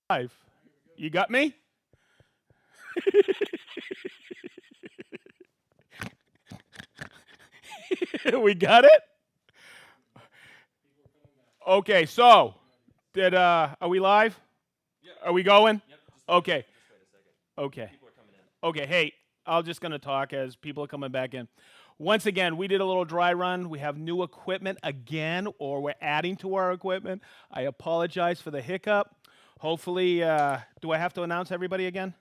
Live. You got me? We got it? Okay, so are we live? Are we going? Okay. Okay. Okay, hey, I'm just going to talk as people are coming back in. Once again, we did a little dry run. We have new equipment again, or we're adding to our equipment. I apologize for the hiccup. Hopefully, do I have to announce everybody again?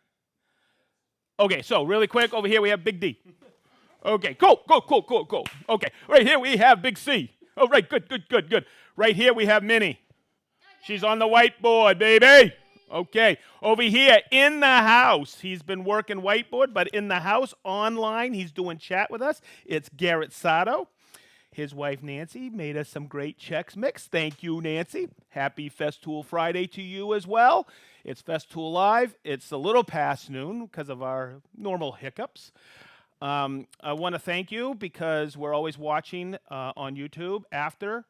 Okay, so really quick, over here we have Big D. Okay, go. Okay, right here we have Big C. Oh, right, good. Right here we have Minnie. She's on the whiteboard, baby. Okay, over here in the house, he's been working whiteboard, but in the house, online, he's doing chat with us. It's Garrett Sato. His wife, Nancy, made us some great Chex Mix. Thank you, Nancy. Happy Festool Friday to you as well. It's Festool Live. It's a little past noon because of our normal hiccups. I want to thank you because we're always watching on YouTube after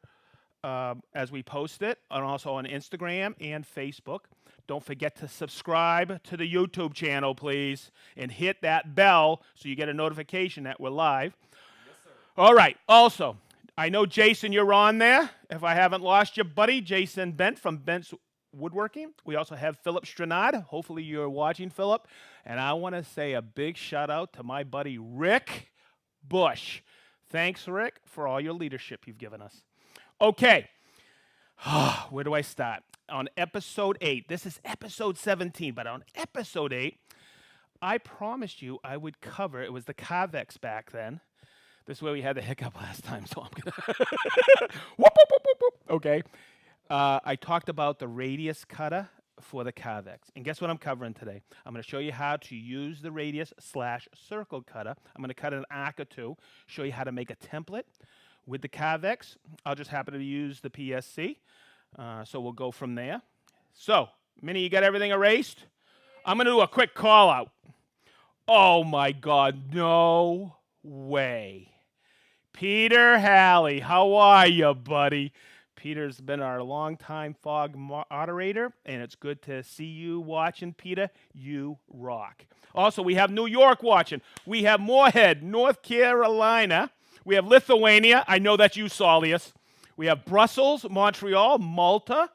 as we post it, and also on Instagram and Facebook. Don't forget to subscribe to the YouTube channel, please, and hit that bell so you get a notification that we're live. Yes, sir. All right. Also, I know, Jason, you're on there. If I haven't lost you, buddy, Jason Bent from Bent's Woodworking. We also have Philip Stranad. Hopefully you're watching, Philip. And I want to say a big shout out to my buddy Rick Bush. Thanks, Rick, for all your leadership you've given us. Okay. Where do I start? On episode 8, this is episode 17, but on episode 8, I promised you I would cover, it was the Carvex back then. This is where we had the hiccup last time, so I'm going to, okay. I talked about the radius cutter for the Carvex. And guess what I'm covering today? I'm going to show you how to use the radius/circle cutter. I'm going to cut an arc or two, show you how to make a template with the Carvex. I'll just happen to use the PSC. So we'll go from there. So, Minnie, you got everything erased? I'm going to do a quick call out. Oh my God, no way. Peter Halley, how are you, buddy? Peter's been our longtime FOG moderator, and it's good to see you watching, Peter. You rock. Also, we have New York watching. We have Moorhead, North Carolina. We have Lithuania. I know that's you, Saulius. We have Brussels, Montreal, Malta,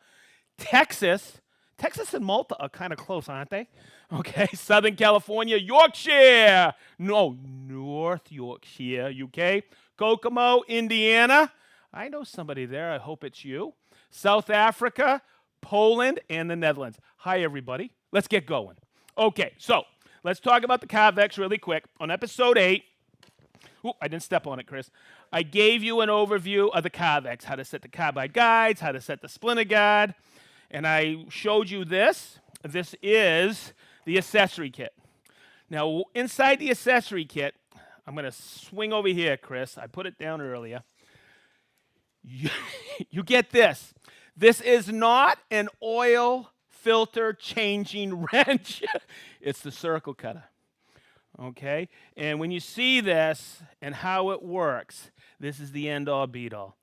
Texas. Texas and Malta are kind of close, aren't they? Okay, Southern California, Yorkshire. No, North Yorkshire, UK. Kokomo, Indiana. I know somebody there. I hope it's you. South Africa, Poland, and the Netherlands. Hi, everybody. Let's get going. Okay, so let's talk about the Carvex really quick. On episode 8, I didn't step on it, Chris. I gave you an overview of the Carvex, how to set the carbide guides, how to set the splinter guide, and I showed you this. This is the accessory kit. Now, inside the accessory kit, I'm going to swing over here, Chris. I put it down earlier. You get this. This is not an oil filter changing wrench. It's the circle cutter. Okay? And when you see this and how it works, this is the end-all, be-all.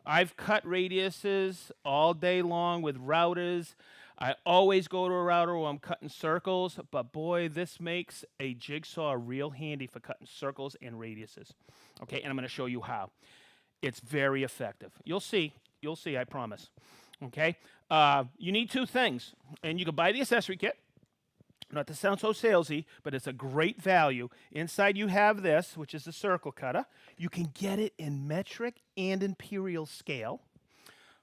I've cut radiuses all day long with routers. I always go to a router where I'm cutting circles, but boy, this makes a jigsaw real handy for cutting circles and radiuses. Okay, and I'm going to show you how. It's very effective. You'll see, I promise. Okay, you need two things, and you can buy the accessory kit. Not to sound so salesy, but it's a great value. Inside you have this, which is the circle cutter. You can get it in metric and imperial scale.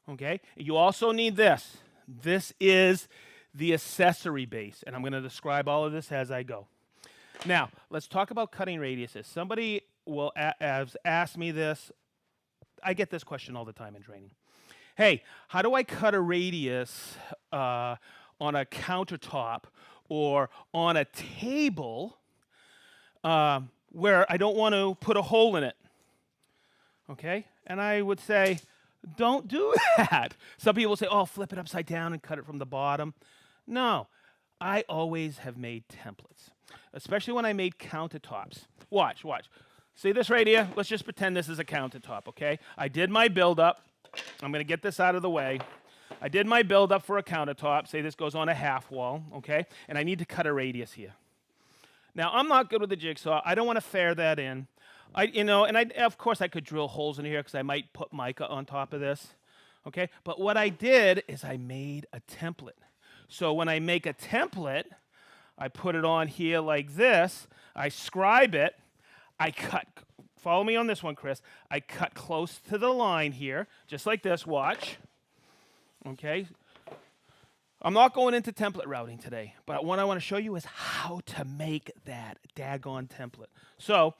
Okay? You also need this. This is the accessory base, and I'm going to describe all of this as I go. Now, let's talk about cutting radiuses. Somebody has asked me this. I get this question all the time in training. Hey, how do I cut a radius on a countertop or on a table where I don't want to put a hole in it? Okay? And I would say, don't do that. Some people say, oh, flip it upside down and cut it from the bottom. No, I always have made templates, especially when I made countertops. Watch. See this right here? Let's just pretend this is a countertop, okay? I did my build-up. I'm going to get this out of the way. I did my build up for a countertop. Say this goes on a half wall, okay? And I need to cut a radius here. Now, I'm not good with the jigsaw. I don't want to fare that in. Of course, I could drill holes in here because I might put mica on top of this, okay? But what I did is I made a template. So when I make a template, I put it on here like this. I scribe it. I cut. Follow me on this one, Chris. I cut close to the line here, just like this. Watch. Okay. I'm not going into template routing today, but what I want to show you is how to make that daggone template. So,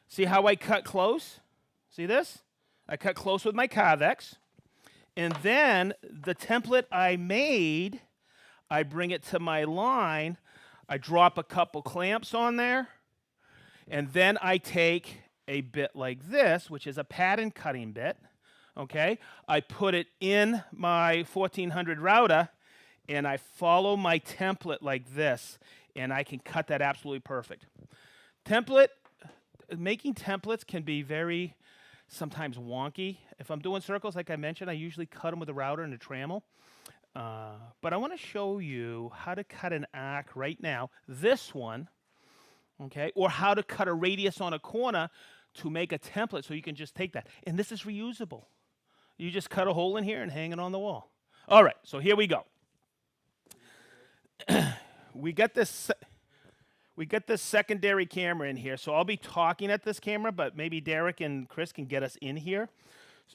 see how I cut close? See this? I cut close with my Carvex. And then the template I made, I bring it to my line. I drop a couple clamps on there. And then I take a bit like this, which is a pattern cutting bit. Okay? I put it in my 1400 router, and I follow my template like this, and I can cut that absolutely perfect. Making templates can be very sometimes wonky. If I'm doing circles, like I mentioned, I usually cut them with a router and a trammel. But I want to show you how to cut an arc right now, this one, okay, or how to cut a radius on a corner to make a template so you can just take that. And this is reusable. You just cut a hole in here and hang it on the wall. All right, so here we go. We got this secondary camera in here, so I'll be talking at this camera, but maybe Derek and Chris can get us in here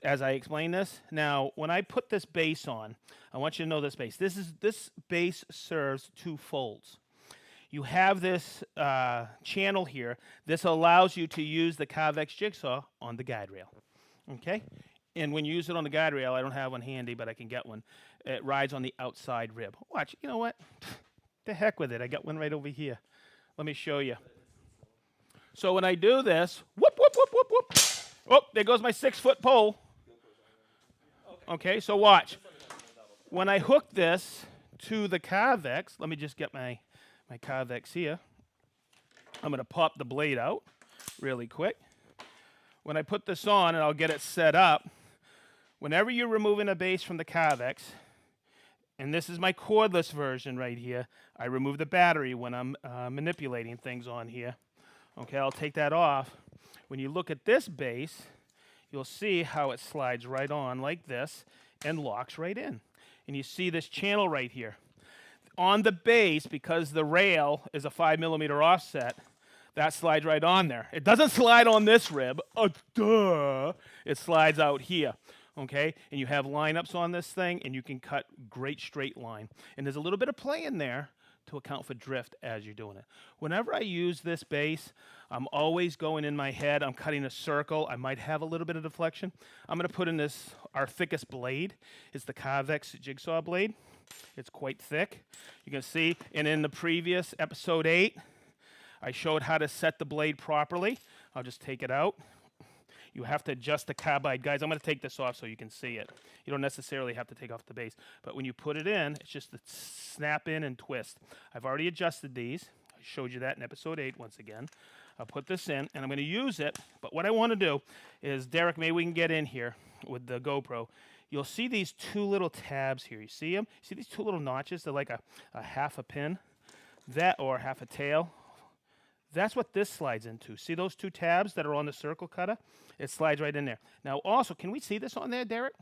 as I explain this. Now, when I put this base on, I want you to know this base. This base serves two folds. You have this channel here. This allows you to use the Carvex jigsaw on the guide rail. Okay? And when you use it on the guide rail, I don't have one handy, but I can get one. It rides on the outside rib. Watch, you know what? The heck with it. I got one right over here. Let me show you. So when I do this, whoop, whoop, whoop, whoop, whoop. Oh, there goes my 6-foot pole. Okay, so watch. When I hook this to the Carvex, let me just get my Carvex here. I'm going to pop the blade out really quick. When I put this on, and I'll get it set up, whenever you're removing a base from the Carvex, and this is my cordless version right here, I remove the battery when I'm manipulating things on here. Okay, I'll take that off. When you look at this base, you'll see how it slides right on like this and locks right in. And you see this channel right here. On the base, because the rail is a 5mm offset, that slides right on there. It doesn't slide on this rib. Oh, duh. It slides out here. Okay? And you have lineups on this thing, and you can cut great straight line. And there's a little bit of play in there to account for drift as you're doing it. Whenever I use this base, I'm always going in my head. I'm cutting a circle. I might have a little bit of deflection. I'm going to put in our thickest blade. It's the Carvex jigsaw blade. It's quite thick. You can see, and in the previous episode 8, I showed how to set the blade properly. I'll just take it out. You have to adjust the carbide. Guys, I'm going to take this off so you can see it. You don't necessarily have to take off the base. But when you put it in, it's just the snap in and twist. I've already adjusted these. I showed you that in episode 8 once again. I'll put this in, and I'm going to use it. But what I want to do is, Derek, maybe we can get in here with the GoPro. You'll see these two little tabs here. You see them? See these two little notches? They're like a half a pin, or half a tail. That's what this slides into. See those two tabs that are on the circle cutter? It slides right in there. Now, also, can we see this on there, Derek?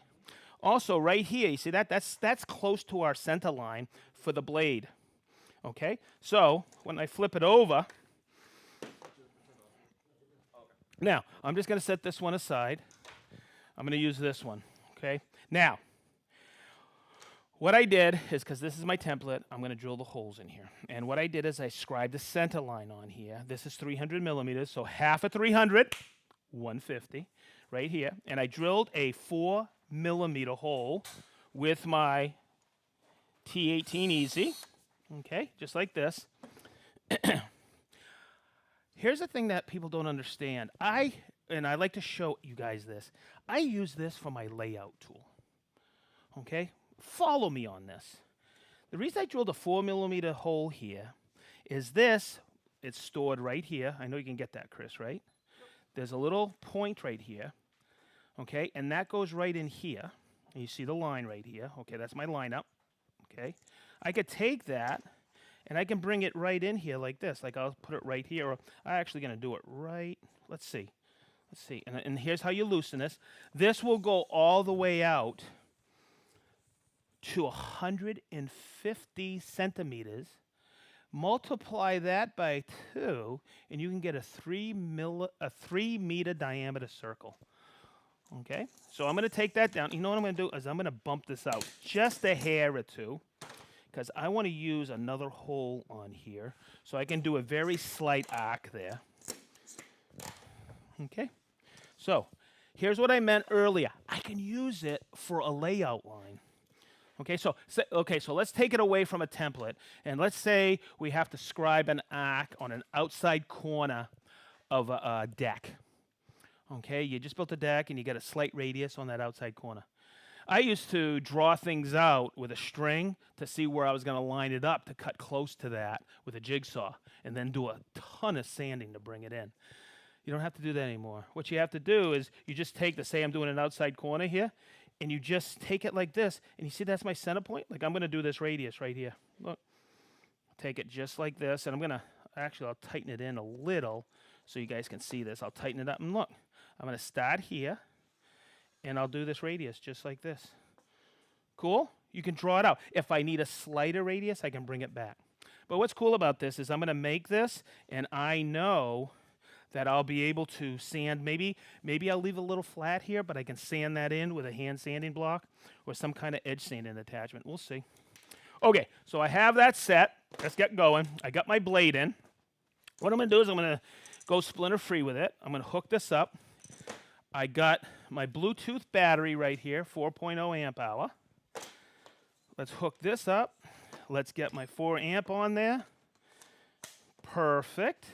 Also, right here, you see that? That's close to our center line for the blade. Okay? So, when I flip it over, now, I'm just going to set this one aside. I'm going to use this one. Okay? Now, what I did is, because this is my template, I'm going to drill the holes in here. And what I did is I scribed the center line on here. This is 300 millimeters, so half of 300, 150, right here. And I drilled a 4mm hole with my T18 Easy, okay, just like this. Here's the thing that people don't understand. I like to show you guys this. I use this for my layout tool, okay? Follow me on this. The reason I drilled a 4mm hole here is it's stored right here. I know you can get that, Chris, right? There's a little point right here, okay? And that goes right in here, And you see the line right here. Okay, that's my lineup. Okay. I could take that and I can bring it right in here like this. Like I'll put it right here. Or I'm actually going to do it right. Let's see. Let's see. And here's how you loosen this. This will go all the way out to 150 centimeters. Multiply that by 2, and you can get a 3 meter diameter circle. Okay, so I'm going to take that down. You know what I'm going to do is I'm going to bump this out just a hair or two, because I want to use another hole on here, so I can do a very slight arc there. Okay, so here's what I meant earlier. I can use it for a layout line. Okay, so let's take it away from a template, and let's say we have to scribe an arc on an outside corner of a deck. Okay, you just built a deck and you got a slight radius on that outside corner. I used to draw things out with a string to see where I was going to line it up to cut close to that with a jigsaw, and then do a ton of sanding to bring it in. You don't have to do that anymore. What you have to do is you just take say I'm doing an outside corner here, and you just take it like this, and you see that's my center point? Like I'm going to do this radius right here. Look, take it just like this, and I'm going to, actually I'll tighten it in a little so you guys can see this. I'll tighten it up, and look, I'm going to start here, and I'll do this radius just like this. Cool? You can draw it out. If I need a slighter radius, I can bring it back. But what's cool about this is I'm going to make this, and I know that I'll be able to sand. Maybe I'll leave a little flat here, but I can sand that in with a hand sanding block or some kind of edge sanding attachment. We'll see. Okay, so I have that set. Let's get going. I got my blade in. What I'm going to do is I'm going to go splinter free with it. I'm going to hook this up. I got my Bluetooth battery right here, 4.0 amp hour. Let's hook this up. Let's get my 4 amp on there. Perfect.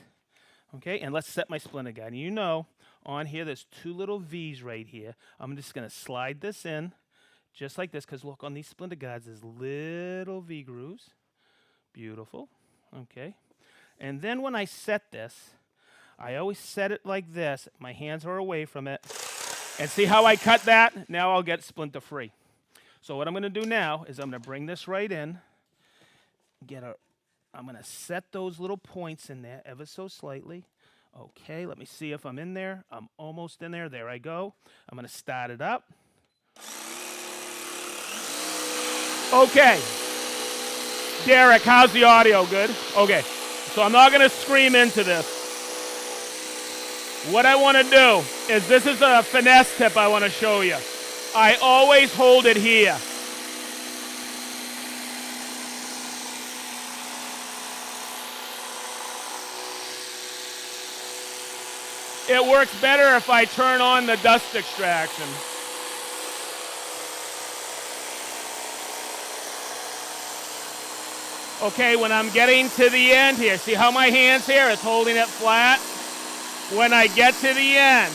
Okay, and let's set my splinter guide. And you know, on here, there's 2 little V's right here. I'm just going to slide this in just like this, because look, on these splinter guides, there's little V grooves. Beautiful. Okay. And then when I set this, I always set it like this. My hands are away from it. And see how I cut that? Now I'll get splinter free. So what I'm going to do now is I'm going to bring this right in. I'm going to set those little points in there ever so slightly. Okay, let me see if I'm in there. I'm almost in there. There I go. I'm going to start it up. Okay. Derek, how's the audio? Good? Okay. So I'm not going to scream into this. What I want to do is, this is a finesse tip I want to show you. I always hold it here. It works better if I turn on the dust extraction. Okay, when I'm getting to the end here, see how my hand's here is holding it flat? When I get to the end,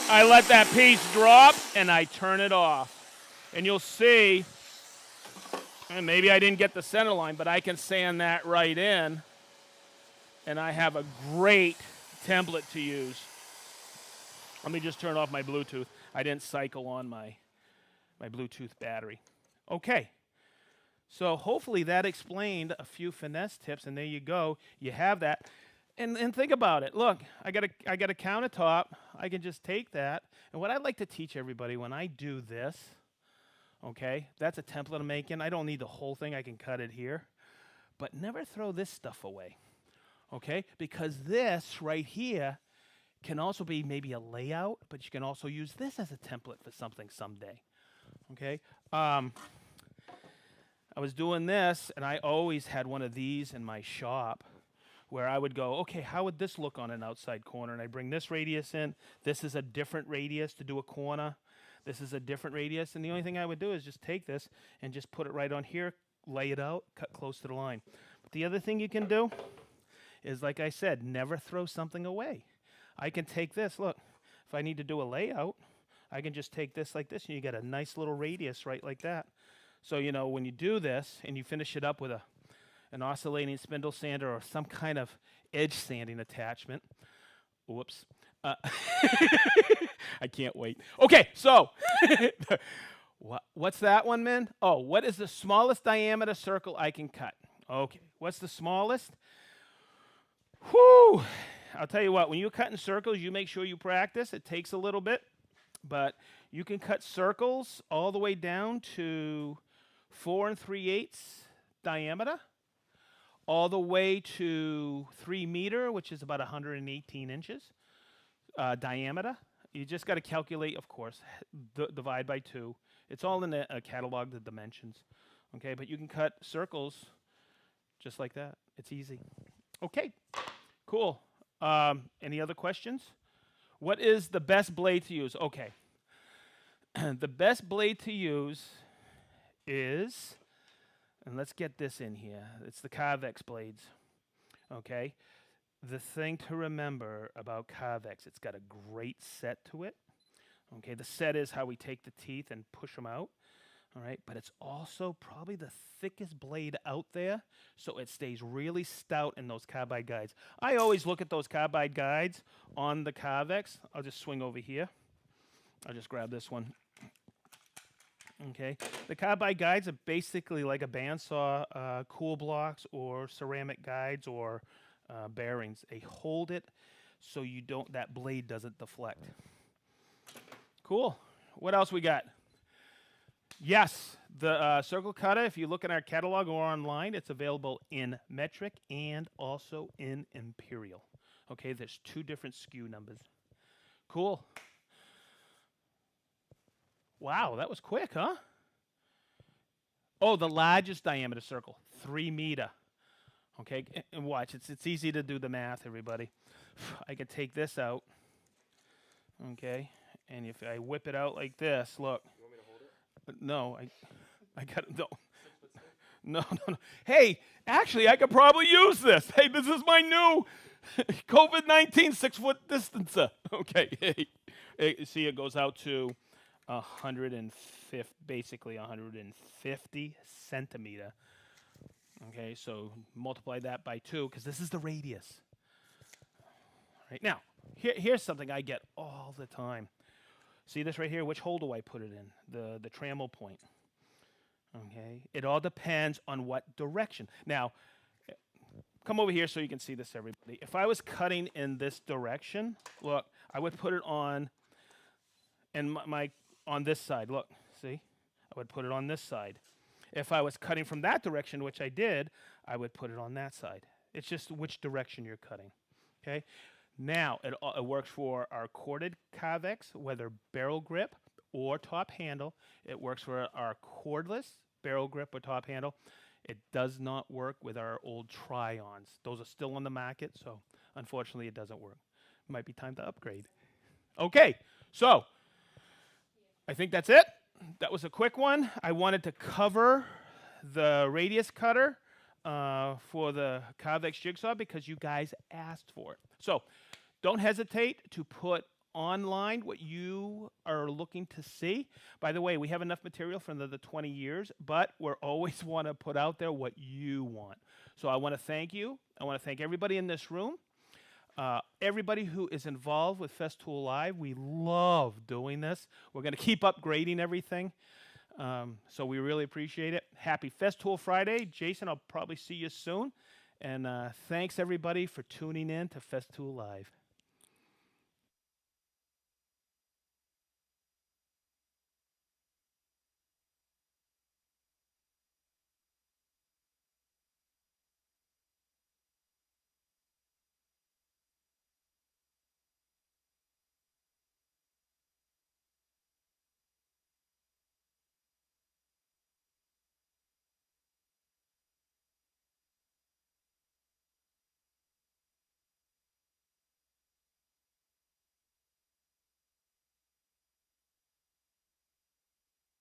I let that piece drop and I turn it off. And you'll see, and maybe I didn't get the center line, but I can sand that right in, and I have a great template to use. Let me just turn off my Bluetooth. I didn't cycle on my Bluetooth battery. Okay. So hopefully that explained a few finesse tips, and there you go. You have that. And think about it. Look, I got a countertop. I can just take that. And what I like to teach everybody when I do this, okay, that's a template I'm making. I don't need the whole thing. I can cut it here. But never throw this stuff away, okay? Because this right here can also be maybe a layout, but you can also use this as a template for something someday, okay? I was doing this, and I always had one of these in my shop where I would go, okay, how would this look on an outside corner? And I bring this radius in. This is a different radius to do a corner. This is a different radius. And the only thing I would do is just take this and just put it right on here, lay it out, cut close to the line. But the other thing you can do is, like I said, never throw something away. I can take this. Look, if I need to do a layout, I can just take this like this, and you get a nice little radius right like that. So, you know, when you do this and you finish it up with an oscillating spindle sander or some kind of edge sanding attachment, Uh, I can't wait. Okay, so what's that one, man? Oh, what is the smallest diameter circle I can cut? Okay, what's the smallest? Whew. I'll tell you what, when you're cutting circles, you make sure you practice. It takes a little bit, but you can cut circles all the way down to 4 3/8 diameter, all the way to 3 meter, which is about 118 inches diameter. You just got to calculate, of course, divide by 2. It's all in the catalog, the dimensions. Okay, but you can cut circles just like that. It's easy. Okay, cool. Any other questions? What is the best blade to use? Okay. The best blade to use is, and let's get this in here, it's the Carvex blades. Okay. The thing to remember about Carvex, it's got a great set to it. Okay, the set is how we take the teeth and push them out. All right, but it's also probably the thickest blade out there, so it stays really stout in those carbide guides. I always look at those carbide guides on the Carvex. I'll just swing over here. I'll just grab this one. Okay, the carbide guides are basically like a bandsaw, cool blocks or ceramic guides or bearings. They hold it so you don't, that blade doesn't deflect. Cool. What else we got? Yes, the circle cutter, if you look in our catalog or online, it's available in metric and also in imperial. Okay, there's 2 different SKU numbers. Cool. Wow, that was quick, huh? Oh, the largest diameter circle, 3 meter. Okay, and watch, it's easy to do the math, everybody. I could take this out, okay, and if I whip it out like this, look. You want me to hold it? No, I got no. No. Hey, actually, I could probably use this. Hey, this is my new COVID-19 6-foot distancer. Okay, hey, see, it goes out to 150, basically 150 centimeter. Okay, so multiply that by 2 because this is the radius. Right now, here's something I get all the time. See this right here? Which hole do I put it in? The trammel point. Okay, it all depends on what direction. Now, come over here so you can see this, everybody. If I was cutting in this direction, look, I would put it on, and on this side. Look, see, I would put it on this side. If I was cutting from that direction, which I did, I would put it on that side. It's just which direction you're cutting. Okay. Now it works for our corded Carvex, whether barrel grip or top handle. It works for our cordless barrel grip or top handle. It does not work with our old try-ons. Those are still on the market, so unfortunately it doesn't work. Might be time to upgrade. Okay, so I think that's it. That was a quick one. I wanted to cover the radius cutter for the Carvex Jigsaw because you guys asked for it. So don't hesitate to put online what you are looking to see. By the way, we have enough material for another 20 years, but we always want to put out there what you want. So I want to thank you. I want to thank everybody in this room. Everybody who is involved with Festool Live, we love doing this. We're going to keep upgrading everything, so we really appreciate it. Happy Festool Friday. Jason, I'll probably see you soon. And thanks, everybody, for tuning in to Festool Live.